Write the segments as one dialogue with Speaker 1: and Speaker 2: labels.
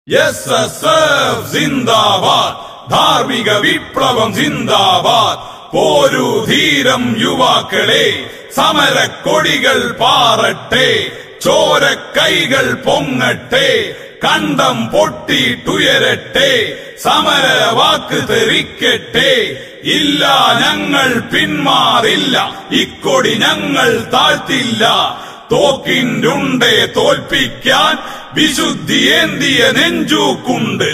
Speaker 1: SSF zindabad, ധാർമ്മിക വിപ്ലവം ജിന്ദാബാദ്. പോരു ധീരം യുവാക്കളെ, സമരക്കൊടികൾ പാറട്ടെ, ചോരക്കൈകൾ പൊങ്ങട്ടെ, കണ്ടം പൊട്ടിട്ടുയരട്ടെ, സമരവാക്ക് തെറിക്കട്ടെ. ഇല്ല, ഞങ്ങൾ പിന്മാറില്ല, ഇക്കൊടി ഞങ്ങൾ താഴ്ത്തില്ല. തോക്കിൻ്റെ തോൽപ്പിക്കാൻ വിശുദ്ധിയേന്തിയ നെഞ്ചൂക്കുണ്ട്.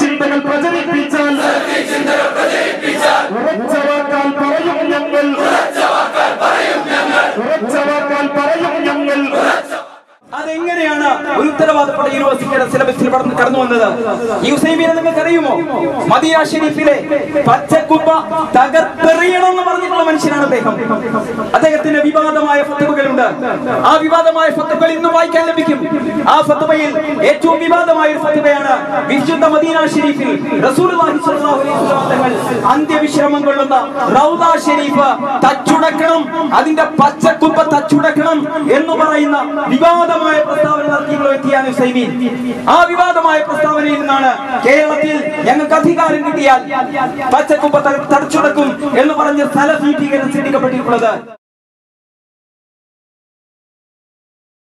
Speaker 2: ചിന്തകൾ പ്രചരിപ്പിച്ചാൽ ഉറച്ചവാക്കാൻ പറയും ഞങ്ങൾ, ഉറച്ചവാക്കാൻ പറയും ഞങ്ങൾ.
Speaker 3: അതെങ്ങനെയാണ് ഒരു ഉത്തരവാദപ്പെട്ട യൂണിവേഴ്സിറ്റിയുടെ സിലബസിൽ കടന്നു വന്നത്? ഈ ഉസൈമീനെ നിങ്ങൾക്ക് അറിയുമോ? മദീന ഷരീഫിലെ പച്ചക്കുപ്പ തകർത്തെറിയണമെന്ന് പറഞ്ഞിട്ടുള്ള മനുഷ്യനാണ് അദ്ദേഹം. അദ്ദേഹത്തിന്റെ വിവാദമായ ഫത്വകളുണ്ട്. ആ വിവാദമായ ഫത്വകൾ ഇന്ന് വായിക്കാൻ ലഭിക്കും. ആ ഫത്വയിൽ ഏറ്റവും വിവാദമായ ഒരു ഫത്വയാണ് വിശുദ്ധ മദീന ഷരീഫിൽ റസൂലുള്ളാഹി സ്വല്ലല്ലാഹു അലൈഹി വസല്ലം തങ്ങൾ അന്ത്യവിശ്രമം കൊള്ളുന്ന റൗദ ഷരീഫ് തച്ചുടക്കണം, അതിന്റെ പച്ചക്കുപ്പ തച്ചുടക്കണം എന്ന് പറയുന്ന വിവാദമായ പ്രസ്താവന നടത്തിയിട്ടുള്ള വ്യക്തിയാണ് ഉസൈമീൻ. ആ വിവാദമായ പ്രസ്താവനയിൽ നിന്നാണ് കേരളത്തിൽ ഞങ്ങൾക്ക് അധികാരം കിട്ടിയാൽ പച്ചക്കുപ്പ തച്ചുടക്കും എന്ന് പറഞ്ഞ് സലഫി ഭീകരൻ സൃഷ്ടിക്കപ്പെട്ടിട്ടുള്ളത്.